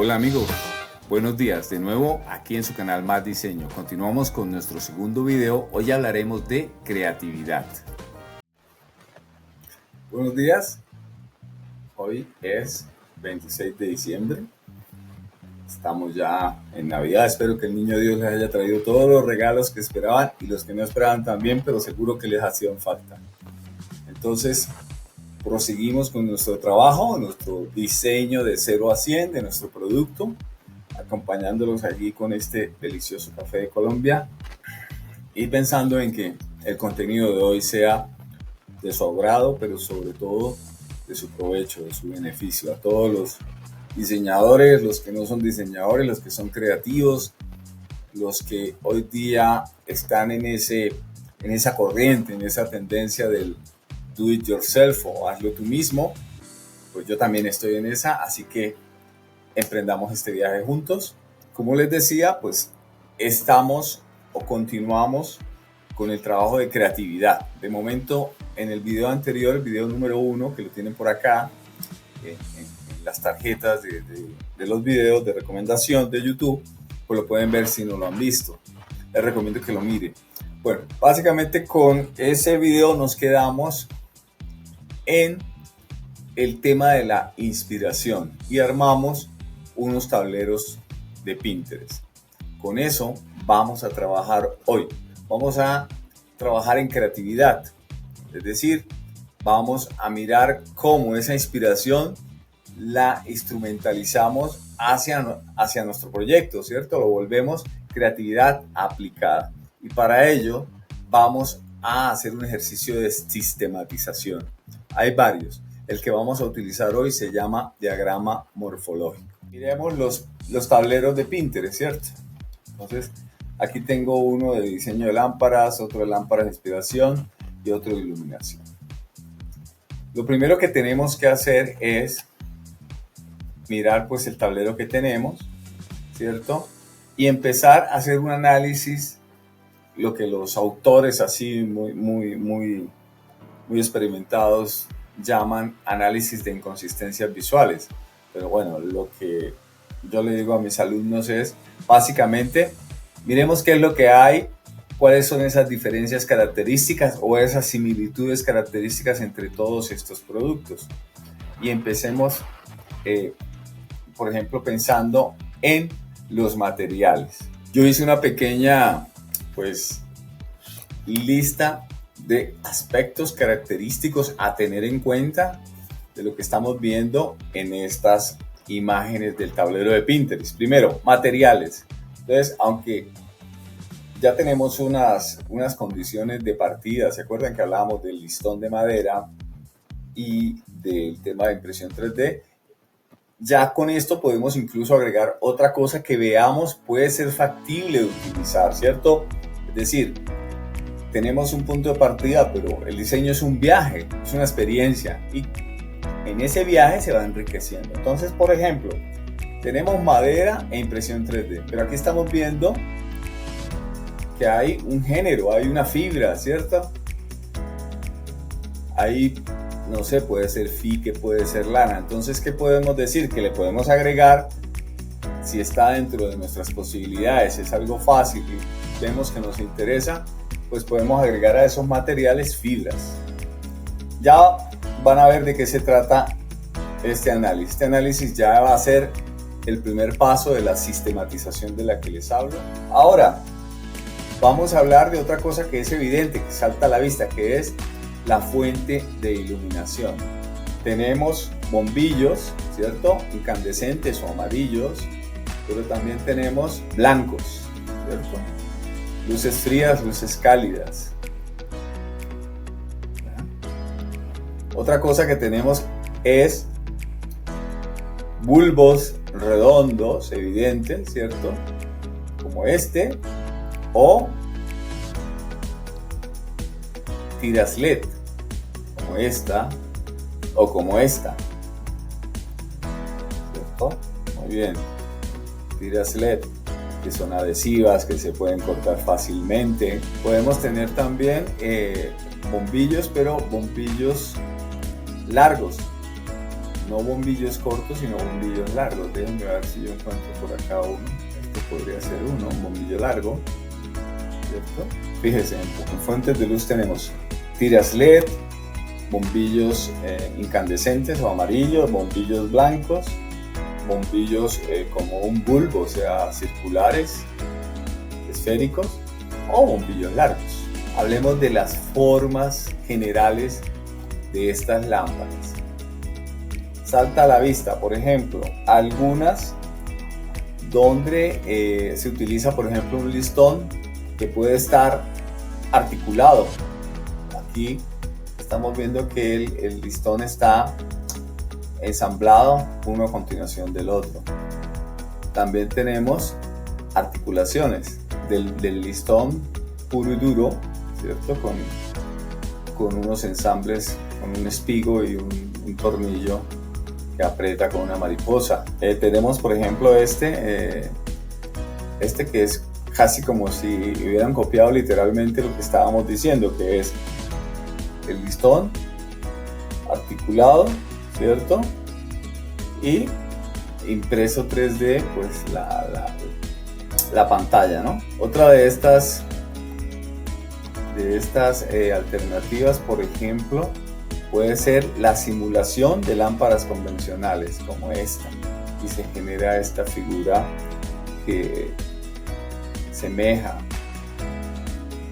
Hola amigos, buenos días de nuevo aquí en su canal Más Diseño. Continuamos con nuestro segundo video. Hoy hablaremos de creatividad. Buenos días, hoy es 26 de diciembre. Estamos ya en Navidad. Espero que el niño Dios les haya traído todos los regalos que esperaban y los que no esperaban también, pero seguro que les hacían falta. Entonces, proseguimos con nuestro trabajo, nuestro diseño de 0 a 100 de nuestro producto, acompañándolos allí con este delicioso café de Colombia y pensando en que el contenido de hoy sea de su agrado, pero sobre todo de su provecho, de su beneficio. A todos los diseñadores, los que no son diseñadores, los que son creativos, los que hoy día están en esa corriente, en esa tendencia del do it yourself o hazlo tú mismo, pues yo también estoy en esa, así que emprendamos este viaje juntos. Como les decía, pues estamos o continuamos con el trabajo de creatividad. De momento, en el video anterior, el video número 1, que lo tienen por acá, en las tarjetas de los videos de recomendación de YouTube, pues lo pueden ver si no lo han visto. Les recomiendo que lo miren. Bueno, básicamente con ese video nos quedamos en el tema de la inspiración y armamos unos tableros de Pinterest. Con eso vamos a trabajar hoy. Vamos a trabajar en creatividad, es decir, vamos a mirar cómo esa inspiración la instrumentalizamos hacia nuestro proyecto, ¿cierto? Lo volvemos creatividad aplicada. Y para ello vamos a hacer un ejercicio de sistematización. Hay varios. El que vamos a utilizar hoy se llama diagrama morfológico. Miremos los tableros de Pinterest, ¿cierto? Entonces, aquí tengo uno de diseño de lámparas, otro de lámparas de inspiración y otro de iluminación. Lo primero que tenemos que hacer es mirar pues el tablero que tenemos, ¿cierto? Y empezar a hacer un análisis, lo que los autores así muy experimentados llaman análisis de inconsistencias visuales. Pero bueno, lo que yo le digo a mis alumnos es, básicamente, miremos qué es lo que hay, cuáles son esas diferencias características o esas similitudes características entre todos estos productos. Y empecemos, por ejemplo, pensando en los materiales. Yo hice una pequeña, pues, lista de aspectos característicos a tener en cuenta de lo que estamos viendo en estas imágenes del tablero de Pinterest. Primero, materiales. Entonces, aunque ya tenemos unas condiciones de partida, ¿se acuerdan que hablábamos del listón de madera y del tema de impresión 3D? Ya con esto podemos incluso agregar otra cosa que veamos puede ser factible de utilizar, ¿cierto? Es decir, tenemos un punto de partida, pero el diseño es un viaje, es una experiencia y en ese viaje se va enriqueciendo. Entonces, por ejemplo, tenemos madera e impresión 3D, pero aquí estamos viendo que hay un género, hay una fibra, ¿cierto? Hay, no sé, puede ser fique, puede ser lana. Entonces, ¿qué podemos decir? Que le podemos agregar, si está dentro de nuestras posibilidades, es algo fácil y vemos que nos interesa, pues podemos agregar a esos materiales fibras. Ya van a ver de qué se trata este análisis. Este análisis ya va a ser el primer paso de la sistematización de la que les hablo. Ahora, vamos a hablar de otra cosa que es evidente, que salta a la vista, que es la fuente de iluminación. Tenemos bombillos, ¿cierto? Incandescentes o amarillos, pero también tenemos blancos, ¿cierto? Luces frías, luces cálidas. Otra cosa que tenemos es bulbos redondos, evidentes, ¿cierto? Como este, o tiras LED, como esta, o como esta. ¿Cierto? Muy bien. Tiras LED, que son adhesivas, que se pueden cortar fácilmente. Podemos tener también bombillos, pero bombillos largos, no bombillos cortos, sino bombillos largos. Déjenme ver si yo encuentro por acá uno. Este podría ser uno, un bombillo largo, ¿cierto? Fíjense, en fuentes de luz tenemos tiras LED, bombillos incandescentes o amarillos, bombillos blancos, bombillos como un bulbo, o sea, circulares, esféricos, o bombillos largos. Hablemos de las formas generales de estas lámparas. Salta a la vista, por ejemplo, algunas donde se utiliza, por ejemplo, un listón que puede estar articulado. Aquí estamos viendo que el listón está ensamblado uno a continuación del otro. También tenemos articulaciones del listón puro y duro, ¿cierto? Con unos ensambles, con un espigo y un tornillo que aprieta con una mariposa. Tenemos, por ejemplo, este que es casi como si hubieran copiado literalmente lo que estábamos diciendo, que es el listón articulado, ¿cierto? Y impreso 3D, pues la pantalla, ¿no? Otra de estas alternativas, por ejemplo, puede ser la simulación de lámparas convencionales como esta, y se genera esta figura que semeja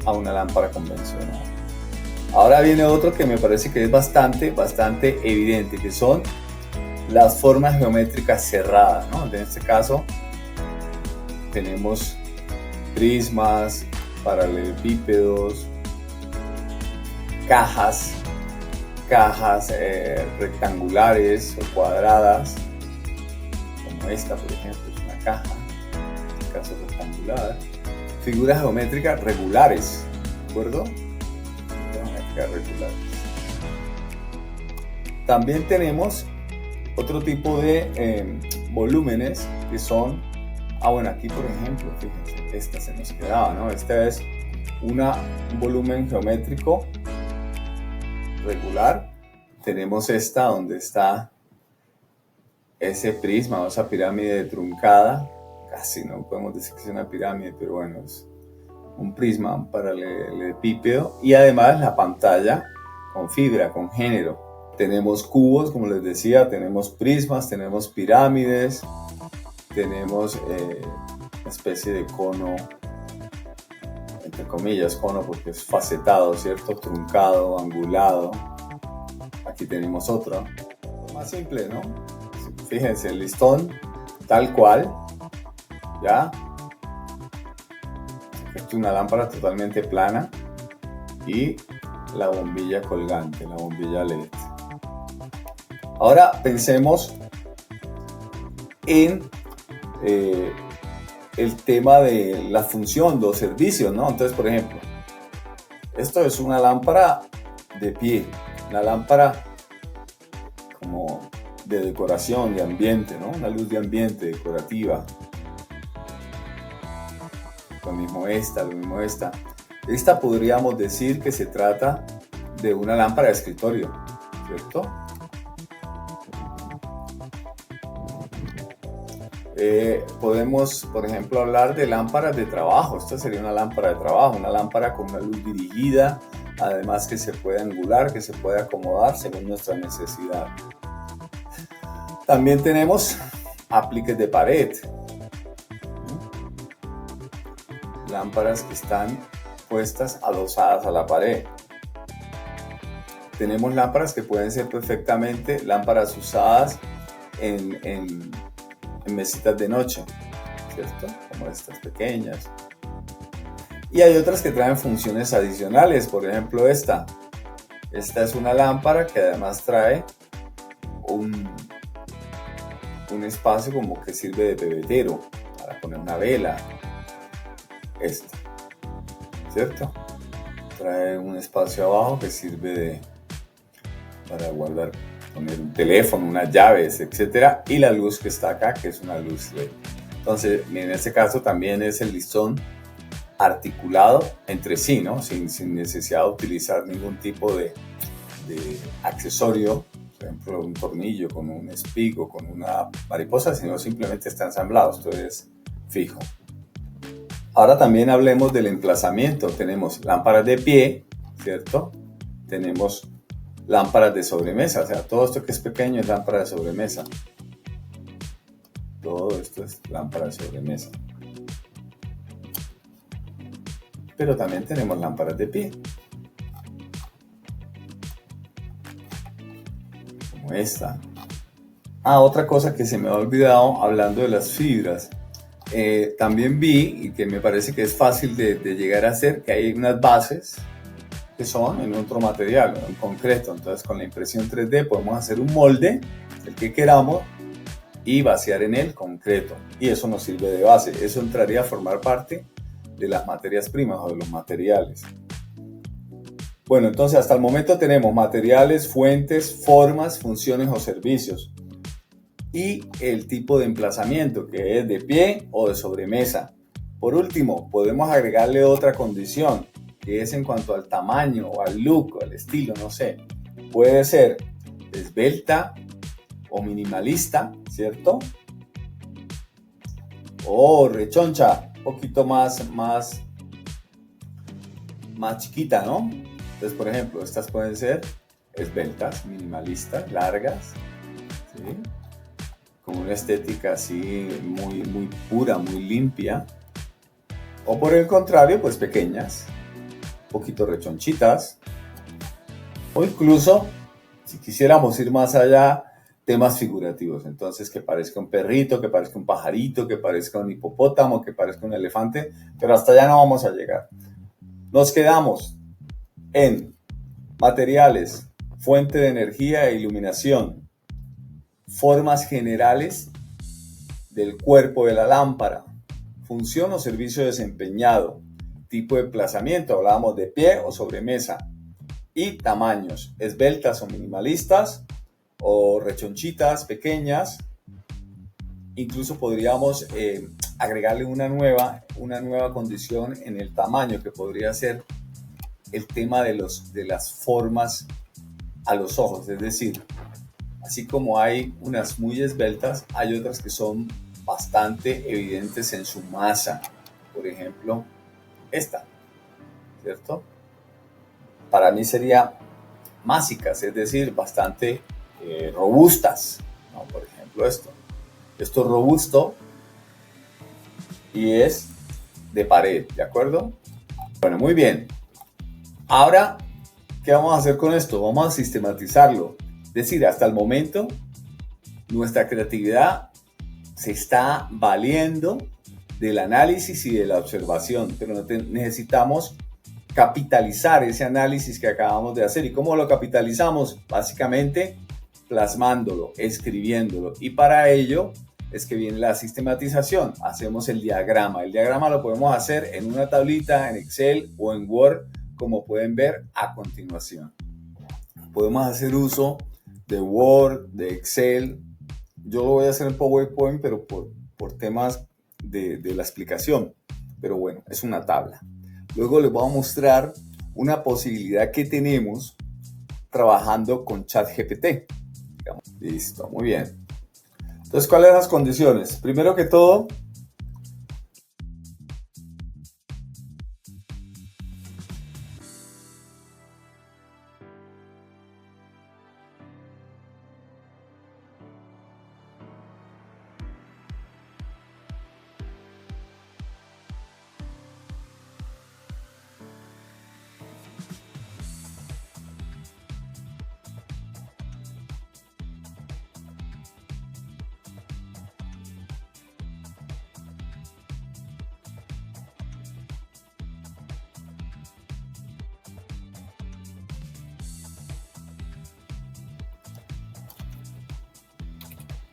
a una lámpara convencional. Ahora viene otro que me parece que es bastante evidente, que son las formas geométricas cerradas, ¿no? En este caso tenemos prismas, paralelepípedos, cajas rectangulares o cuadradas, como esta, por ejemplo, es una caja, en este caso rectangular. Figuras geométricas regulares, ¿de acuerdo? Geométricas regulares. También tenemos otro tipo de volúmenes que son, bueno, aquí por ejemplo, fíjense, esta se nos quedaba, ¿no? Esta es un volumen geométrico regular. Tenemos esta donde está ese prisma o esa pirámide truncada, casi no podemos decir que es una pirámide, pero bueno, es un prisma, un paralelepípedo, y además la pantalla con fibra, con género. Tenemos cubos, como les decía, tenemos prismas, tenemos pirámides, tenemos una especie de cono, entre comillas cono porque es facetado, ¿cierto? Truncado, angulado. Aquí tenemos otro, más simple, ¿no? Fíjense, el listón tal cual, ¿ya? Esta es una lámpara totalmente plana y la bombilla colgante, la bombilla LED. Ahora pensemos en el tema de la función, los servicios, ¿no? Entonces, por ejemplo, esto es una lámpara de pie, una lámpara como de decoración, de ambiente, ¿no? Una luz de ambiente decorativa. Lo mismo esta. Esta podríamos decir que se trata de una lámpara de escritorio, ¿cierto? Podemos, por ejemplo, hablar de lámparas de trabajo. Esta sería una lámpara de trabajo, una lámpara con una luz dirigida, además que se puede angular, que se puede acomodar según nuestra necesidad. También tenemos apliques de pared, lámparas que están puestas adosadas a la pared. Tenemos lámparas que pueden ser perfectamente lámparas usadas en mesitas de noche, ¿cierto? Como estas pequeñas. Y hay otras que traen funciones adicionales, por ejemplo esta. Esta es una lámpara que además trae un espacio como que sirve de pebetero para poner una vela. Esta, ¿cierto? Trae un espacio abajo que sirve para guardar, poner un teléfono, unas llaves, etcétera, y la luz que está acá, que es una luz LED. Entonces, en este caso también es el listón articulado entre sí, ¿no? Sin necesidad de utilizar ningún tipo de accesorio, por ejemplo, un tornillo con un espigo, con una mariposa, sino simplemente está ensamblado, esto es fijo. Ahora también hablemos del emplazamiento. Tenemos lámparas de pie, ¿cierto? Tenemos lámparas de sobremesa, o sea, todo esto que es pequeño es lámpara de sobremesa. Todo esto es lámpara de sobremesa. Pero también tenemos lámparas de pie. Como esta. Otra cosa que se me ha olvidado hablando de las fibras. También vi, y que me parece que es fácil de llegar a hacer, que hay unas bases que son en otro material, en concreto. Entonces con la impresión 3D podemos hacer un molde, el que queramos, y vaciar en él concreto. Y eso nos sirve de base. Eso entraría a formar parte de las materias primas o de los materiales. Bueno, entonces hasta el momento tenemos materiales, fuentes, formas, funciones o servicios. Y el tipo de emplazamiento, que es de pie o de sobremesa. Por último, podemos agregarle otra condición, que es en cuanto al tamaño o al look o al estilo, no sé. Puede ser esbelta o minimalista, ¿cierto? O rechoncha, un poquito más chiquita, ¿no? Entonces, por ejemplo, estas pueden ser esbeltas, minimalistas, largas, ¿sí? Con una estética así muy pura, muy limpia. O por el contrario, pues pequeñas, un poquito rechonchitas. O incluso, si quisiéramos ir más allá, temas figurativos. Entonces, que parezca un perrito, que parezca un pajarito, que parezca un hipopótamo, que parezca un elefante. Pero hasta allá no vamos a llegar. Nos quedamos en materiales, fuente de energía e iluminación, formas generales del cuerpo de la lámpara, función o servicio desempeñado, tipo de emplazamiento, hablábamos de pie o sobremesa, y tamaños, esbeltas o minimalistas, o rechonchitas, pequeñas. Incluso podríamos agregarle una nueva condición en el tamaño, que podría ser el tema de las formas a los ojos, es decir, así como hay unas muy esbeltas, hay otras que son bastante evidentes en su masa. Por ejemplo, esta, ¿cierto? Para mí sería másicas, es decir, bastante robustas, ¿no? Por ejemplo, esto es robusto y es de pared, ¿de acuerdo? Bueno, muy bien. Ahora, ¿qué vamos a hacer con esto? Vamos a sistematizarlo. Es decir, hasta el momento, nuestra creatividad se está valiendo del análisis y de la observación, pero necesitamos capitalizar ese análisis que acabamos de hacer. ¿Y cómo lo capitalizamos? Básicamente, plasmándolo, escribiéndolo. Y para ello es que viene la sistematización. Hacemos el diagrama. El diagrama lo podemos hacer en una tablita, en Excel o en Word, como pueden ver a continuación. Podemos hacer uso de Word, de Excel. Yo lo voy a hacer en PowerPoint, pero por temas de la explicación. Pero bueno, es una tabla. Luego les voy a mostrar una posibilidad que tenemos trabajando con ChatGPT. Listo, muy bien. Entonces, ¿cuáles son las condiciones? Primero que todo,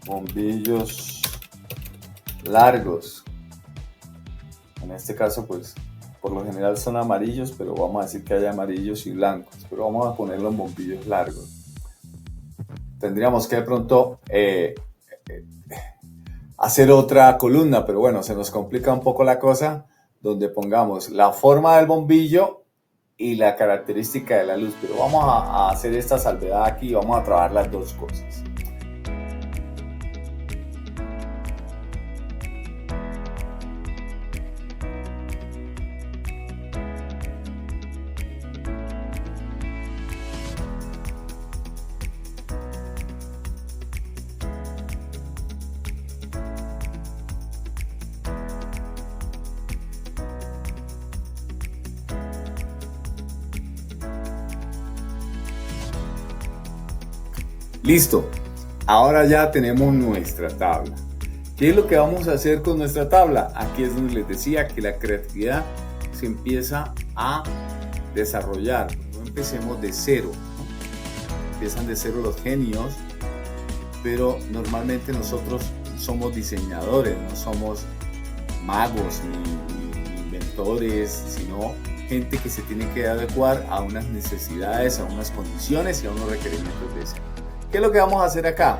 bombillos largos. En este caso, pues, por lo general son amarillos, pero vamos a decir que hay amarillos y blancos. Pero vamos a ponerlo en bombillos largos. Tendríamos que de pronto hacer otra columna, pero bueno, se nos complica un poco la cosa, donde pongamos la forma del bombillo y la característica de la luz, pero vamos a hacer esta salvedad aquí y vamos a trabajar las dos cosas. Listo, ahora ya tenemos nuestra tabla. ¿Qué es lo que vamos a hacer con nuestra tabla? Aquí es donde les decía que la creatividad se empieza a desarrollar. No empecemos de cero, ¿no? Empiezan de cero los genios, pero normalmente nosotros somos diseñadores, no somos magos ni inventores, sino gente que se tiene que adecuar a unas necesidades, a unas condiciones y a unos requerimientos de eso. ¿Qué es lo que vamos a hacer acá?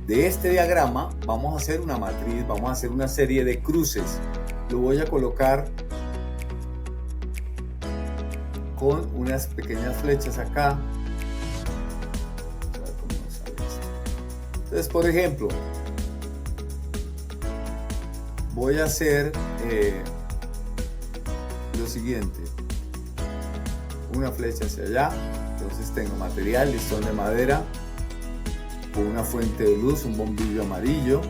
De este diagrama vamos a hacer una matriz, vamos a hacer una serie de cruces. Lo voy a colocar con unas pequeñas flechas acá. Entonces, por ejemplo, voy a hacer lo siguiente. Una flecha hacia allá. Entonces tengo material, listón de madera, con una fuente de luz, un bombillo amarillo.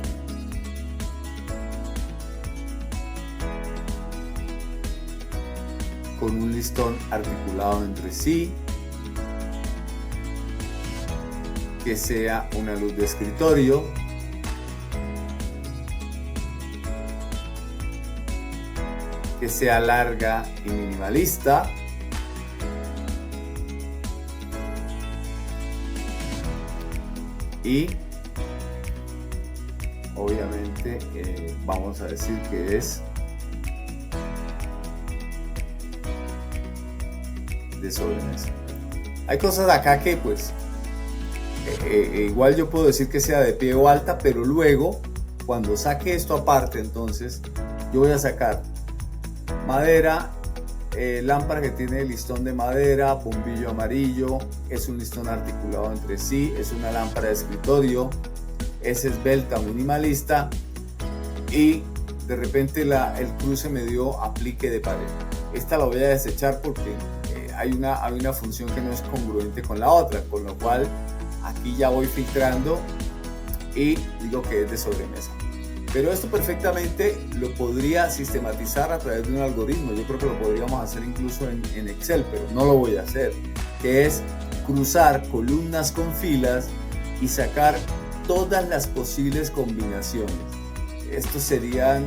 Con un listón articulado entre sí. Que sea una luz de escritorio. Que sea larga y minimalista. Y obviamente vamos a decir que es de sobremesa. Hay cosas acá que pues igual yo puedo decir que sea de pie o alta, pero luego cuando saque esto aparte, entonces yo voy a sacar madera, lámpara que tiene listón de madera, bombillo amarillo, es un listón articulado entre sí, es una lámpara de escritorio, es esbelta, minimalista, y de repente el cruce me dio aplique de pared. Esta la voy a desechar porque hay una función que no es congruente con la otra, con lo cual aquí ya voy filtrando y digo que es de sobremesa. Pero esto perfectamente lo podría sistematizar a través de un algoritmo. Yo creo que lo podríamos hacer incluso en Excel, pero no lo voy a hacer. Que es cruzar columnas con filas y sacar todas las posibles combinaciones. Estos serían,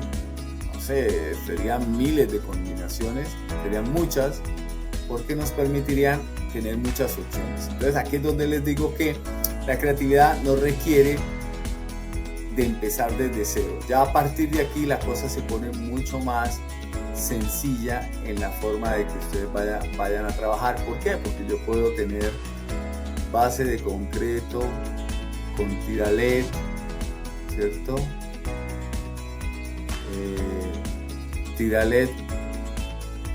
no sé, serían miles de combinaciones, serían muchas, porque nos permitirían tener muchas opciones. Entonces aquí es donde les digo que la creatividad no requiere de empezar desde cero. Ya a partir de aquí la cosa se pone mucho más sencilla en la forma de que ustedes vayan a trabajar. ¿Por qué? Porque yo puedo tener base de concreto con tira LED, ¿cierto? Tira LED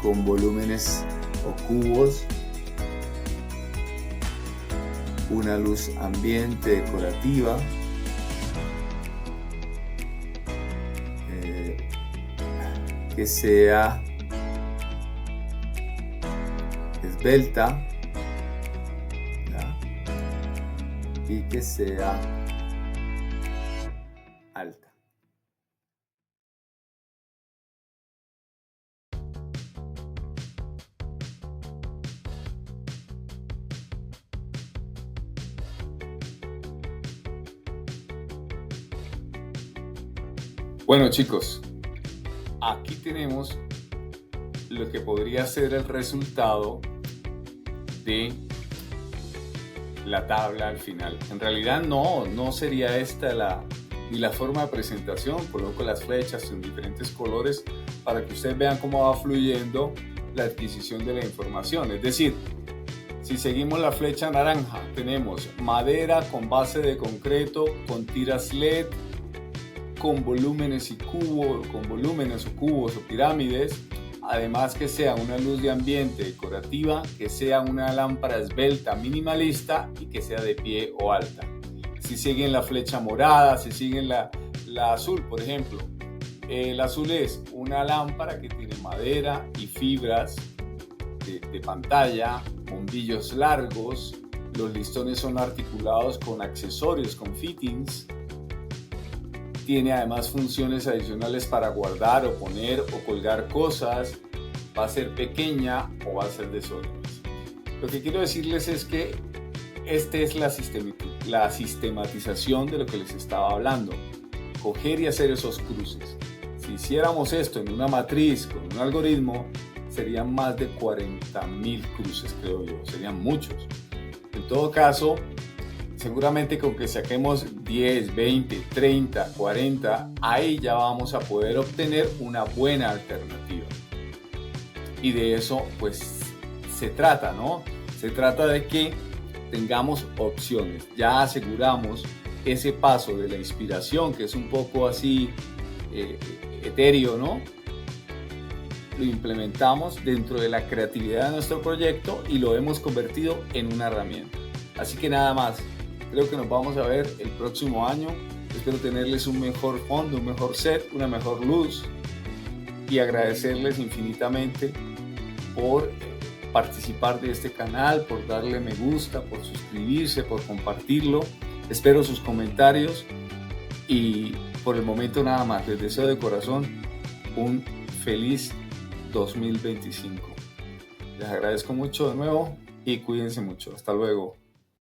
con volúmenes o cubos, una luz ambiente decorativa, que sea esbelta, ¿ya? Y que sea alta. Bueno, chicos, aquí tenemos lo que podría ser el resultado de la tabla al final. En realidad no sería esta ni la forma de presentación. Coloco las flechas en diferentes colores para que ustedes vean cómo va fluyendo la adquisición de la información. Es decir, si seguimos la flecha naranja, tenemos madera con base de concreto, con tiras LED, con volúmenes y cubos, con volúmenes o cubos o pirámides. Además que sea una luz de ambiente decorativa, que sea una lámpara esbelta minimalista y que sea de pie o alta. Si siguen la flecha morada, si siguen la azul, por ejemplo. El azul es una lámpara que tiene madera y fibras de pantalla, bombillos largos, los listones son articulados con accesorios, con fittings. Tiene además funciones adicionales para guardar o poner o colgar cosas. Va a ser pequeña o va a ser de sólidos. Lo que quiero decirles es que esta es la sistematización de lo que les estaba hablando. Coger y hacer esos cruces. Si hiciéramos esto en una matriz con un algoritmo, serían más de 40.000 cruces, creo yo. Serían muchos. En todo caso, seguramente con que saquemos 10, 20, 30, 40, ahí ya vamos a poder obtener una buena alternativa. Y de eso pues se trata, ¿no? Se trata de que tengamos opciones. Ya aseguramos ese paso de la inspiración, que es un poco así etéreo, ¿no? Lo implementamos dentro de la creatividad de nuestro proyecto y lo hemos convertido en una herramienta. Así que nada más, creo que nos vamos a ver el próximo año. Espero tenerles un mejor fondo, un mejor set, una mejor luz y agradecerles infinitamente por participar de este canal, por darle me gusta, por suscribirse, por compartirlo. Espero sus comentarios y por el momento nada más. Les deseo de corazón un feliz 2025. Les agradezco mucho de nuevo y cuídense mucho. Hasta luego.